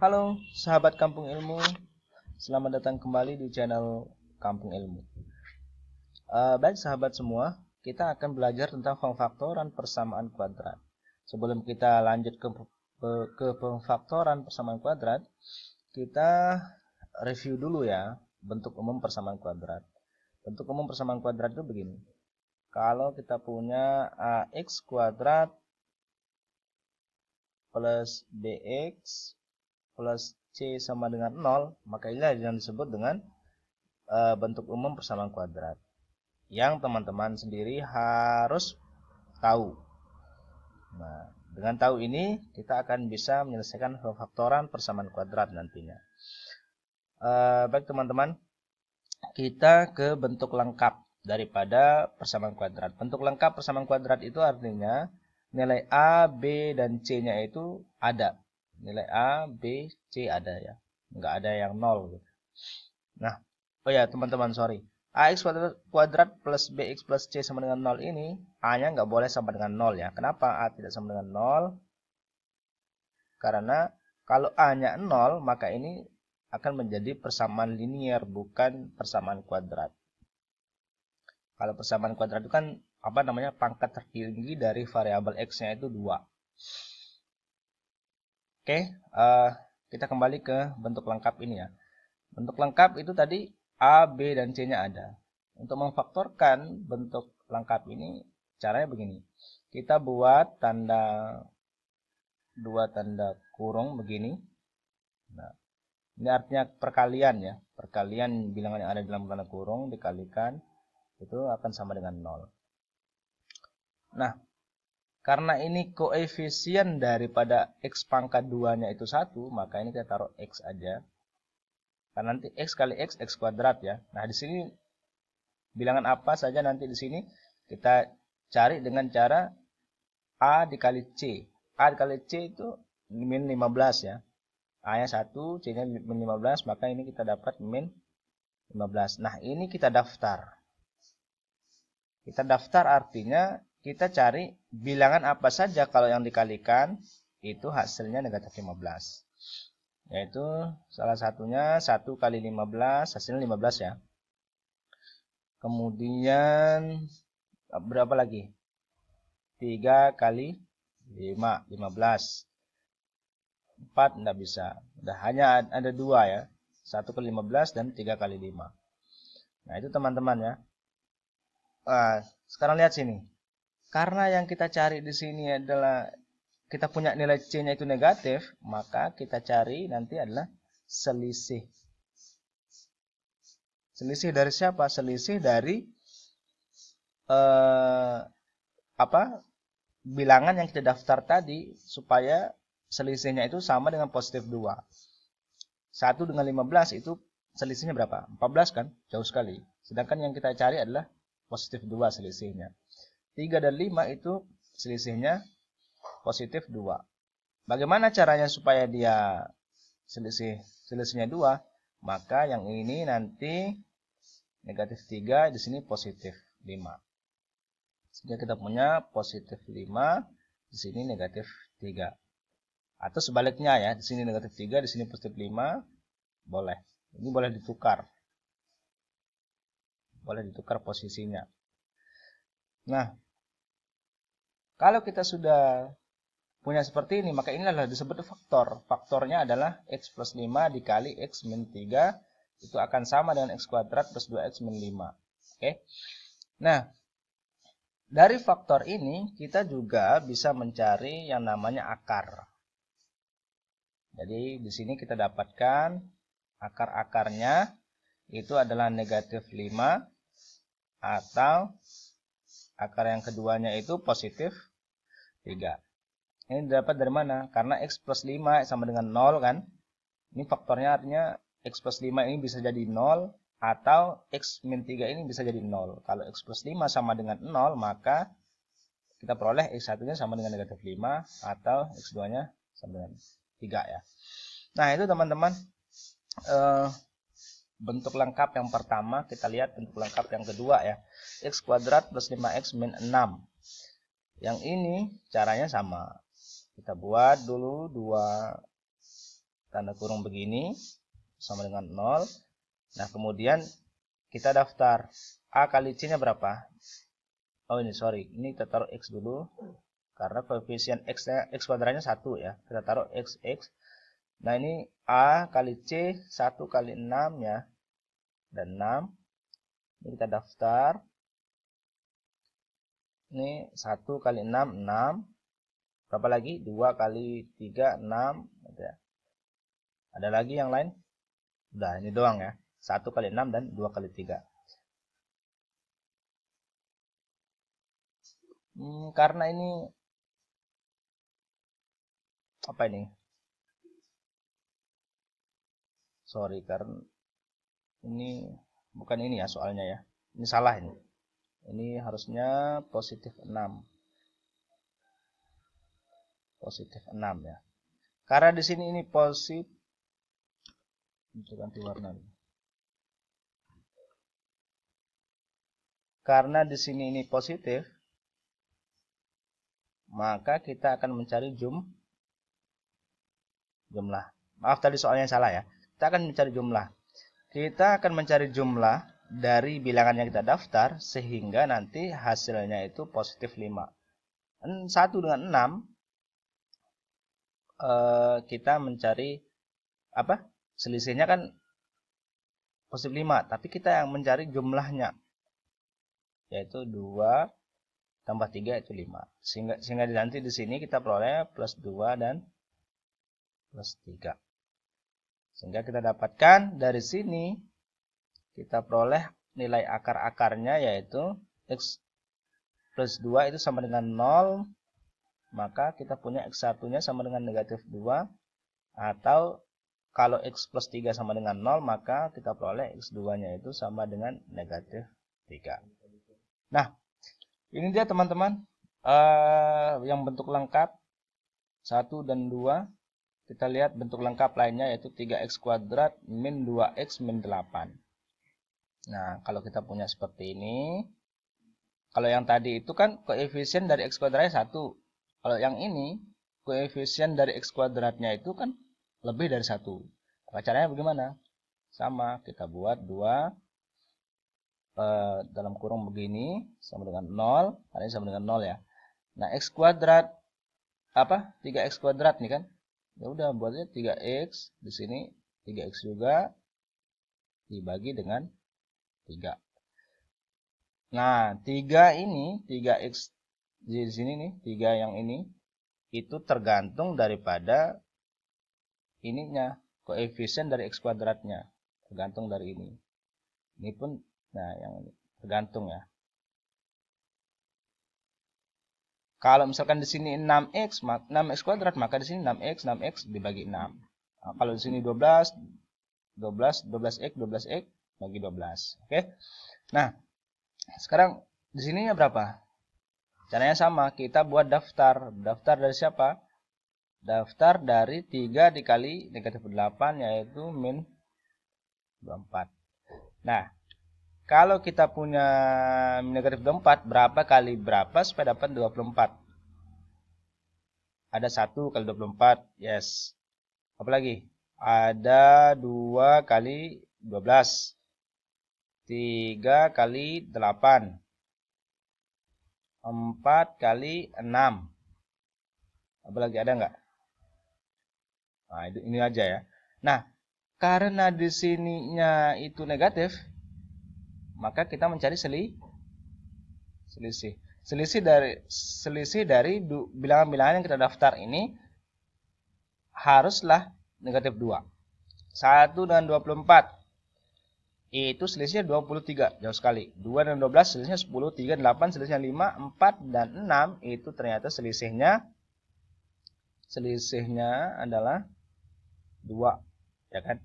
Halo sahabat Kampung Ilmu, selamat datang kembali di channel Kampung Ilmu. Baik sahabat semua, kita akan belajar tentang pemfaktoran persamaan kuadrat. Sebelum kita lanjut ke pemfaktoran persamaan kuadrat, kita review dulu ya bentuk umum persamaan kuadrat. Bentuk umum persamaan kuadrat itu begini. Kalau kita punya ax kuadrat plus bx plus c sama dengan 0, maka inilah yang disebut dengan bentuk umum persamaan kuadrat yang teman-teman sendiri harus tahu. Nah, dengan tahu ini kita akan bisa menyelesaikan pemfaktoran persamaan kuadrat nantinya. Baik teman-teman, kita ke bentuk lengkap daripada persamaan kuadrat. Bentuk lengkap persamaan kuadrat itu artinya nilai A, B, dan C-nya itu ada. Nilai A, B, C ada ya. Nggak ada yang 0 gitu. Nah, oh ya teman-teman, sorry. AX kuadrat plus BX plus C sama dengan 0 ini, A-nya nggak boleh sama dengan 0 ya. Kenapa A tidak sama dengan 0? Karena kalau A-nya 0, maka ini akan menjadi persamaan linier, bukan persamaan kuadrat. Kalau persamaan kuadrat itu kan, apa namanya, pangkat tertinggi dari variabel X-nya itu 2. Oke, kita kembali ke bentuk lengkap ini ya. Bentuk lengkap itu tadi A, B, dan C-nya ada. Untuk memfaktorkan bentuk lengkap ini, caranya begini. Kita buat dua tanda kurung begini. Nah, ini artinya perkalian ya. Perkalian bilangan yang ada dalam tanda kurung dikalikan, itu akan sama dengan 0. Nah, karena ini koefisien daripada X pangkat 2-nya itu 1, maka ini kita taruh X aja. Karena nanti X kali X kuadrat ya. Nah, di sini bilangan apa saja nanti di sini kita cari dengan cara A dikali C. A dikali C itu min 15 ya. A-nya 1, C-nya min 15, maka ini kita dapat min 15. Nah, ini kita daftar. Kita daftar artinya kita cari bilangan apa saja kalau yang dikalikan itu hasilnya negatif 15. Yaitu salah satunya 1 kali 15, hasilnya 15 ya. Kemudian berapa lagi? 3 kali 5, 15. 4 enggak bisa. Udah hanya ada 2 ya. 1 kali 15 dan 3 kali 5. Nah, itu teman-teman ya. Sekarang lihat sini. Karena yang kita cari di sini adalah kita punya nilai C-nya itu negatif, maka kita cari nanti adalah selisih. Selisih dari siapa? Selisih dari bilangan yang kita daftar tadi supaya selisihnya itu sama dengan positif 2. 1 dengan 15 itu selisihnya berapa? 14 kan? Jauh sekali. Sedangkan yang kita cari adalah positif 2 selisihnya. 3 dan 5 itu selisihnya positif 2. Bagaimana caranya supaya dia selisihnya 2? Maka yang ini nanti negatif 3, di sini positif 5. Sehingga kita punya positif 5, di sini negatif 3. Atau sebaliknya ya, di sini negatif 3, di sini positif 5, boleh. Ini boleh ditukar. Boleh ditukar posisinya. Nah, kalau kita sudah punya seperti ini, maka inilah disebut faktor. Faktornya adalah X plus 5 dikali X min 3, itu akan sama dengan X kuadrat plus 2X min 5. Oke. Nah, dari faktor ini kita juga bisa mencari yang namanya akar. Jadi di sini kita dapatkan akar-akarnya itu adalah negatif 5 atau akar yang keduanya itu positif 3. Ini dapat dari mana? Karena X plus 5 sama dengan 0 kan. Ini faktornya artinya X plus 5 ini bisa jadi 0 atau X min 3 ini bisa jadi 0. Kalau X plus 5 sama dengan 0, maka kita peroleh X1-nya sama dengan negatif 5 atau X2-nya sama dengan 3 ya. Nah, itu teman-teman bentuk lengkap yang pertama. Kita lihat bentuk lengkap yang kedua ya. X kuadrat plus 5X min 6. Yang ini caranya sama. Kita buat dulu dua tanda kurung begini sama dengan 0. Nah, kemudian kita daftar A kali C nya berapa? Oh ini sorry, ini kita taruh X dulu karena koefisien X kuadratnya 1 ya. Kita taruh X. Nah, ini A kali C 1 kali 6 ya, dan 6. Ini kita daftar. Ini 1 kali 6 6. Berapa lagi? 2 kali 3 6 ya. Ada lagi yang lain? Udah, ini doang ya. 1 kali 6 dan 2 kali 3. Karena ini apa ini? Sorry, karena ini bukan ini ya soalnya ya. Ini salah ini. Ini harusnya positif 6. Positif 6 ya. Karena di sini ini positif. Ganti warna. Karena di sini ini positif, maka kita akan mencari jumlah. Maaf tadi soalnya salah ya. Kita akan mencari jumlah. Kita akan mencari jumlah dari bilangan yang kita daftar sehingga nanti hasilnya itu positif 5. 1 dengan 6 kita mencari apa? Selisihnya kan positif 5, tapi kita yang mencari jumlahnya yaitu 2 tambah 3 itu 5. Sehingga nanti di sini kita peroleh plus 2 dan plus 3. Sehingga kita dapatkan dari sini kita peroleh nilai akar-akarnya yaitu X plus 2 itu sama dengan 0. Maka kita punya X1-nya sama dengan negatif 2. Atau kalau X plus 3 sama dengan 0, maka kita peroleh X2-nya itu sama dengan negatif 3. Nah, ini dia teman-teman yang bentuk lengkap 1 dan 2. Kita lihat bentuk lengkap lainnya yaitu 3x kuadrat min 2x min 8. Nah, kalau kita punya seperti ini, kalau yang tadi itu kan koefisien dari x kuadratnya 1. Kalau yang ini, koefisien dari x kuadratnya itu kan lebih dari 1. Nah, caranya bagaimana? Sama, kita buat 2 dalam kurung begini sama dengan 0. Karena ini sama dengan 0 ya. Nah, x kuadrat apa? 3x kuadrat nih kan? Ya udah buatnya 3x, di sini 3x juga dibagi dengan 3. Nah, 3 ini 3x di sini nih, 3 yang ini itu tergantung daripada ininya, koefisien dari x kuadratnya. Tergantung dari ini. Ini pun nah yang ini tergantung ya. Kalau misalkan di sini 6x kuadrat, maka di sini 6x dibagi 6. Nah, kalau di sini 12x bagi 12. Oke. Nah, sekarang di sininya berapa? Caranya sama, kita buat daftar. Daftar dari siapa? Daftar dari 3 dikali negatif 8 yaitu min 24. Nah, kalau kita punya negatif 24, berapa kali berapa supaya dapat 24? Ada 1 kali 24, yes. Apa lagi? Ada 2 kali 12. 3 kali 8. 4 kali 6. Apa lagi, ada nggak? Nah, ini aja ya. Nah, karena di sininya itu negatif, maka kita mencari selisih. Selisih dari bilangan-bilangan yang kita daftar ini haruslah negatif 2. 1 dengan 24 itu selisihnya 23, jauh sekali. 2 dan 12 selisihnya 10, 3 dan 8 selisihnya 5, 4 dan 6 itu ternyata selisihnya adalah 2, ya kan?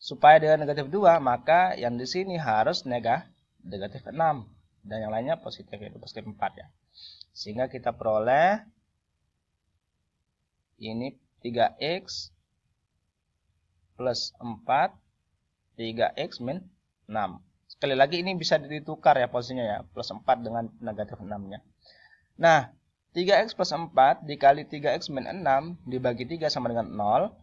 Supaya dengan negatif 2, maka yang di sini harus negatif 6 dan yang lainnya positif, yaitu positif 4 ya. Sehingga kita peroleh ini 3x plus 4, 3x min 6. Sekali lagi ini bisa ditukar ya posisinya ya, plus 4 dengan negatif 6-nya. Nah, 3x plus 4 dikali 3x min 6 dibagi 3 sama dengan 0.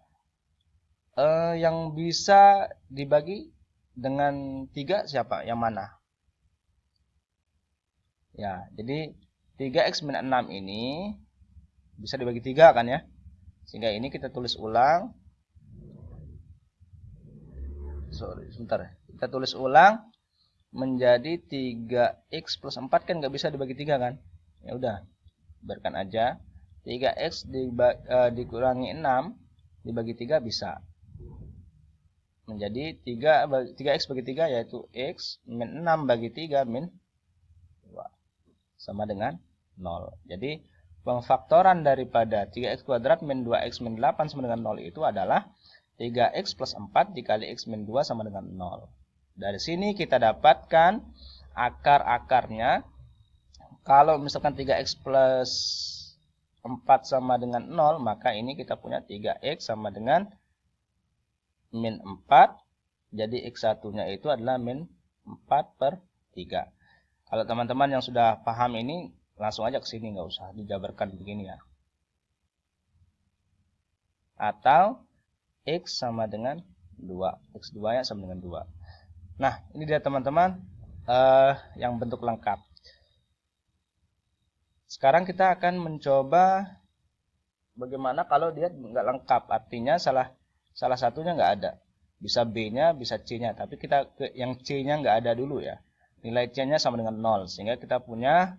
yang bisa dibagi dengan 3 siapa? Yang mana? Ya, jadi 3x min 6 ini bisa dibagi 3 kan ya? Sehingga ini kita tulis ulang. Sebentar. Kita tulis ulang menjadi 3x plus 4 kan nggak bisa dibagi 3 kan? Ya udah, biarkan aja. 3x dikurangi 6 dibagi 3 bisa. Menjadi 3x bagi 3 yaitu x min 6 bagi 3 min 2 sama dengan 0. Jadi pengfaktoran daripada 3x kuadrat min 2x min 8 sama dengan 0 itu adalah 3x plus 4 dikali x min 2 sama dengan 0. Dari sini kita dapatkan akar-akarnya. Kalau misalkan 3x plus 4 sama dengan 0, maka ini kita punya 3x sama dengan min 4. Jadi x1 nya itu adalah min 4/3. Kalau teman-teman yang sudah paham ini, langsung aja ke sini, nggak usah dijabarkan begini ya. Atau x sama dengan 2. X2 nya sama dengan 2. Nah, ini dia teman-teman yang bentuk lengkap. Sekarang kita akan mencoba bagaimana kalau dia nggak lengkap. Artinya salah satunya nggak ada. Bisa B-nya, bisa C-nya. Tapi kita yang C-nya nggak ada dulu ya. Nilai C-nya sama dengan 0. Sehingga kita punya,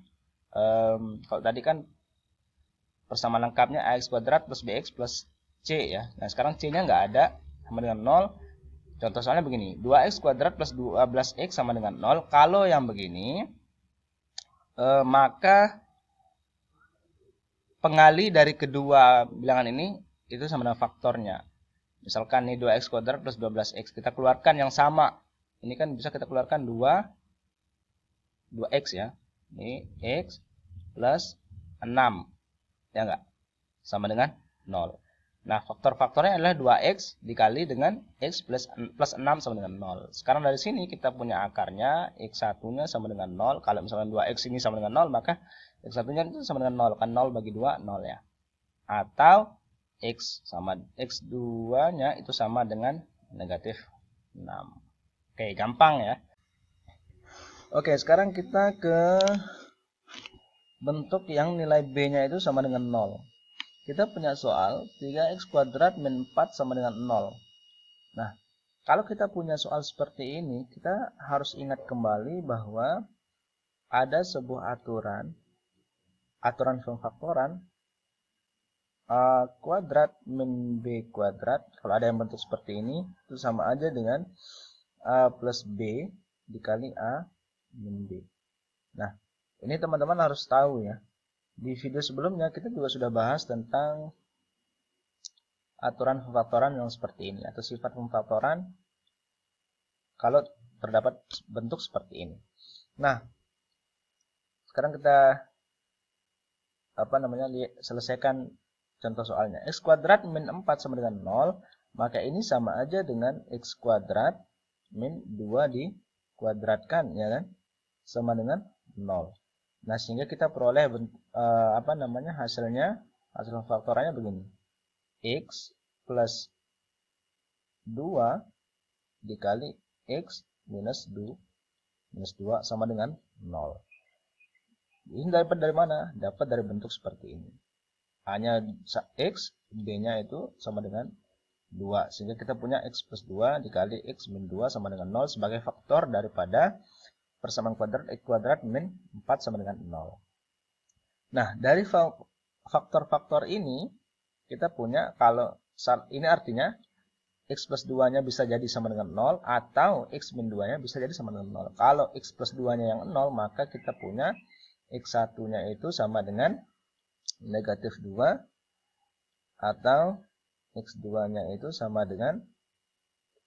kalau tadi kan persamaan lengkapnya ax kuadrat plus bx plus C ya. Nah sekarang C-nya nggak ada, sama dengan 0. Contoh soalnya begini, 2x kuadrat plus 12x sama dengan 0. Kalau yang begini, maka pengali dari kedua bilangan ini itu sama dengan faktornya. Misalkan nih 2x kuadrat plus 12x, kita keluarkan yang sama. Ini kan bisa kita keluarkan 2x ya. Ini x plus 6. Ya enggak? Sama dengan 0. Nah, faktor-faktornya adalah 2x dikali dengan x plus 6 sama dengan 0. Sekarang dari sini kita punya akarnya, x1-nya sama dengan 0. Kalau misalkan 2x ini sama dengan 0, maka x1-nya itu sama dengan 0. Kan 0 bagi 2, 0 ya. Atau x2-nya itu sama dengan negatif 6. Oke, gampang ya. Oke, sekarang kita ke bentuk yang nilai b-nya itu sama dengan 0. Kita punya soal 3x kuadrat min 4 sama dengan 0. Nah, kalau kita punya soal seperti ini, kita harus ingat kembali bahwa ada sebuah aturan pengfaktoran a kuadrat min b kuadrat. Kalau ada yang bentuk seperti ini, itu sama aja dengan a plus b dikali a min b. Nah, ini teman-teman harus tahu ya. Di video sebelumnya kita juga sudah bahas tentang aturan pengfaktoran yang seperti ini atau sifat pengfaktoran kalau terdapat bentuk seperti ini. Nah, sekarang kita selesaikan contoh soalnya. X kuadrat min 4 sama dengan 0, maka ini sama aja dengan x kuadrat min 2 dikuadratkan ya kan, sama dengan 0. Nah, sehingga kita peroleh hasil faktorannya begini. X plus 2 dikali X minus 2 sama dengan 0. Ini dapat dari mana? Dapat dari bentuk seperti ini. A-nya X, B-nya itu sama dengan 2. Sehingga kita punya X plus 2 dikali X min 2 sama dengan 0 sebagai faktor daripada persamaan kuadrat x kuadrat min 4 sama dengan 0. Nah, dari faktor-faktor ini kita punya, kalau ini artinya x plus 2-nya bisa jadi sama dengan 0 atau x min 2-nya bisa jadi sama dengan 0. Kalau x plus 2-nya yang 0, maka kita punya x1-nya itu sama dengan negatif 2 atau x2-nya itu sama dengan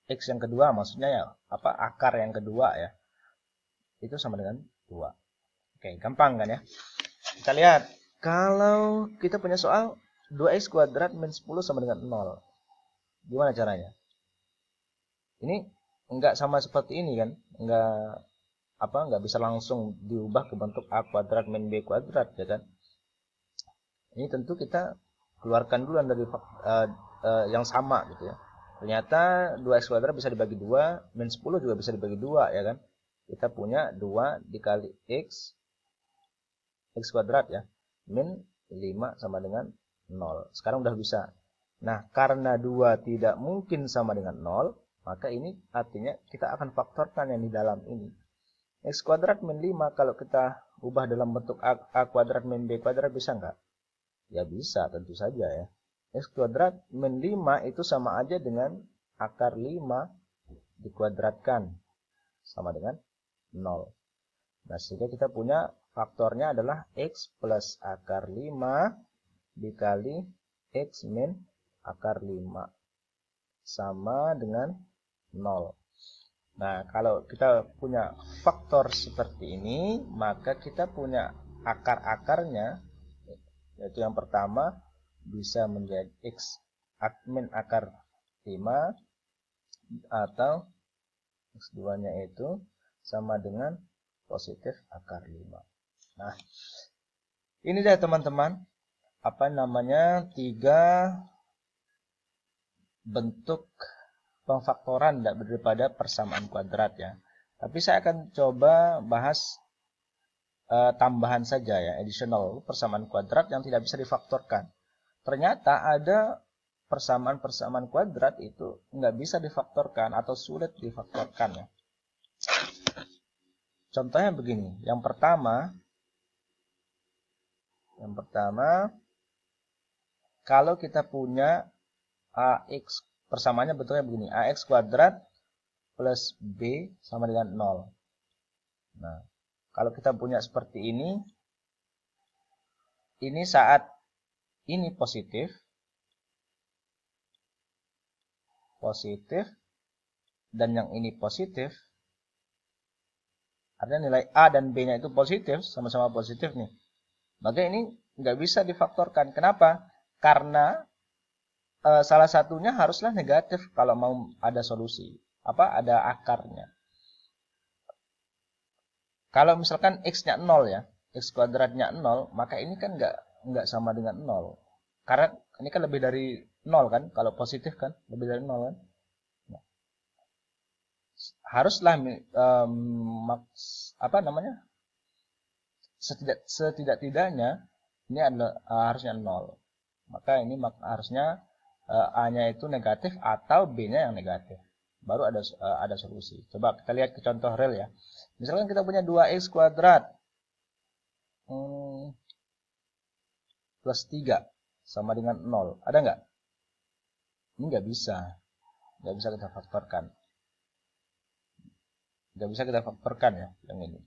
x yang kedua, maksudnya ya akar yang kedua ya. Itu sama dengan 2. Oke, gampang kan ya? Kita lihat, kalau kita punya soal 2x kuadrat min 10 sama dengan 0. Gimana caranya? Ini enggak sama seperti ini kan? Enggak bisa langsung diubah ke bentuk a kuadrat min b kuadrat ya kan? Ini tentu kita keluarkan dulu dari yang sama gitu ya. Ternyata 2x kuadrat bisa dibagi 2, min 10 juga bisa dibagi 2 ya kan. Kita punya 2 dikali x kuadrat ya, min 5 sama dengan 0. Sekarang udah bisa. Nah, karena 2 tidak mungkin sama dengan 0, maka ini artinya kita akan faktorkan yang di dalam ini. X kuadrat min 5 kalau kita ubah dalam bentuk A kuadrat min B kuadrat bisa nggak? Ya bisa, tentu saja ya. X kuadrat min 5 itu sama aja dengan akar 5 dikuadratkan. Sama dengan 0. Nah, sehingga kita punya faktornya adalah X plus akar 5 dikali X min akar 5 sama dengan 0. Nah, kalau kita punya faktor seperti ini, maka kita punya akar-akarnya, yaitu yang pertama bisa menjadi X min akar 5 atau X2 nya itu sama dengan positif akar 5. Nah, ini deh teman-teman, apa namanya, 3 bentuk pemfaktoran daripada persamaan kuadrat ya. Tapi saya akan coba bahas tambahan saja ya, additional, persamaan kuadrat yang tidak bisa difaktorkan. Ternyata ada persamaan-persamaan kuadrat itu nggak bisa difaktorkan atau sulit difaktorkan ya. Contohnya begini, yang pertama kalau kita punya AX, persamaannya bentuknya begini, AX kuadrat plus B sama dengan 0. Nah, kalau kita punya seperti ini saat ini positif, dan yang ini positif, artinya nilai A dan B-nya itu positif, sama-sama positif nih. Maka ini nggak bisa difaktorkan. Kenapa? Karena salah satunya haruslah negatif kalau mau ada solusi. Ada akarnya. Kalau misalkan X-nya 0 ya, X kuadratnya 0, maka ini kan nggak sama dengan 0. Karena ini kan lebih dari 0 kan, kalau positif kan, lebih dari 0 kan. Nah, haruslah setidak-tidaknya ini adalah harusnya 0. Maka ini harusnya A-nya itu negatif atau B-nya yang negatif. Baru ada solusi. Coba kita lihat ke contoh real ya. Misalkan kita punya 2x kuadrat plus 3 sama dengan 0. Ada nggak? Ini nggak bisa. Nggak bisa kita faktorkan. Nggak bisa kita faktorkan ya, yang ini.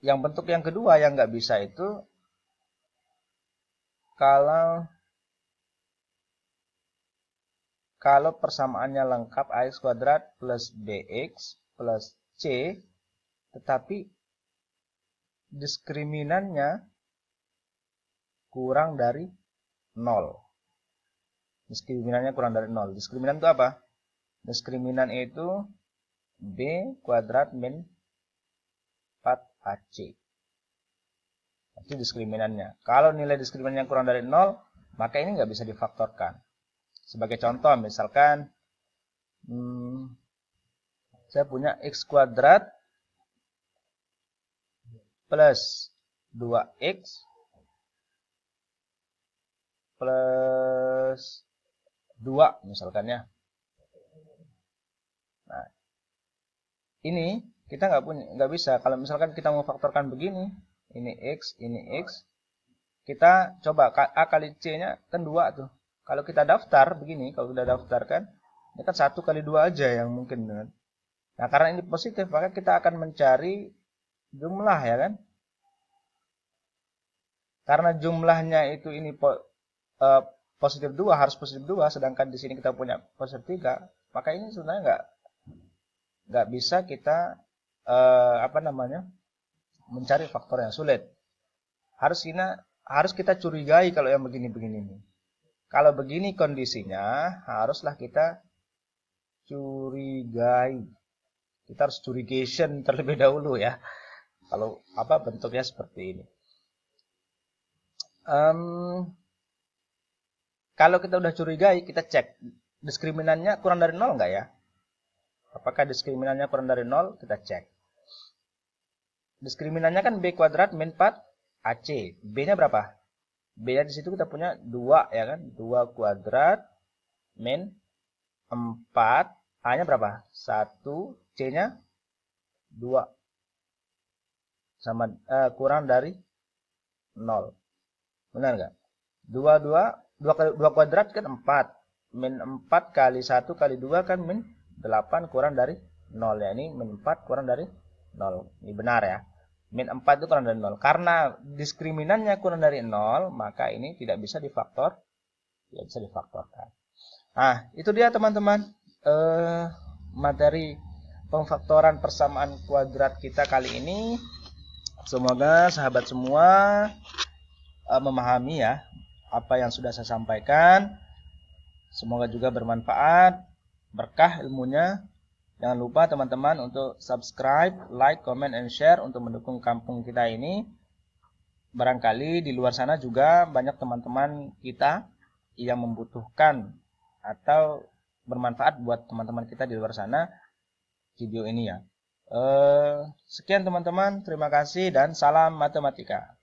Yang bentuk yang kedua yang nggak bisa itu kalau persamaannya lengkap ax kuadrat plus bx plus c, tetapi diskriminannya kurang dari 0. Diskriminannya kurang dari 0. Diskriminan itu apa? Diskriminan itu b kuadrat min 4ac. Itu diskriminannya. Kalau nilai diskriminannya kurang dari 0, maka ini nggak bisa difaktorkan. Sebagai contoh, misalkan saya punya x kuadrat plus 2x plus 2 misalkan ya. Nah, ini kita nggak bisa. Kalau misalkan kita mau faktorkan begini, ini x, kita coba a kali c-nya kan 2 tuh. Kalau kita daftar begini, kalau kita daftarkan, ini kan 1 kali 2 aja yang mungkin. Nah, karena ini positif, maka kita akan mencari jumlah ya kan. Karena jumlahnya itu ini positif 2, harus positif 2, sedangkan di sini kita punya positif 3, maka ini sebenarnya nggak bisa kita mencari faktor yang sulit. Harus kita curigai kalau yang begini-begini nih. Kalau begini kondisinya, haruslah kita curigai. Kita harus curigation terlebih dahulu ya. Kalau bentuknya seperti ini. kalau kita udah curigai, kita cek diskriminannya kurang dari 0 enggak ya? Apakah diskriminannya kurang dari 0? Kita cek. Diskriminannya kan B kuadrat min 4 AC. B-nya berapa? B-nya di situ kita punya 2 ya kan? 2 kuadrat min 4. A-nya berapa? 1. C-nya 2. Sama kurang dari 0. Benar nggak? 2 kuadrat kan 4. Min 4 kali 1 kali 2 kan min 8 kurang dari 0 ya. Ini min 4 kurang dari 0. Ini benar ya. Min 4 itu kurang dari 0. Karena diskriminannya kurang dari 0, maka ini tidak bisa difaktor. Tidak bisa difaktorkan. Nah, itu dia teman-teman. Materi pemfaktoran persamaan kuadrat kita kali ini. Semoga sahabat semua memahami ya apa yang sudah saya sampaikan. Semoga juga bermanfaat, berkah ilmunya. Jangan lupa teman-teman untuk subscribe, like, comment, and share untuk mendukung kampung kita ini. Barangkali di luar sana juga banyak teman-teman kita yang membutuhkan atau bermanfaat buat teman-teman kita di luar sana video ini ya. Sekian teman-teman, terima kasih dan salam matematika.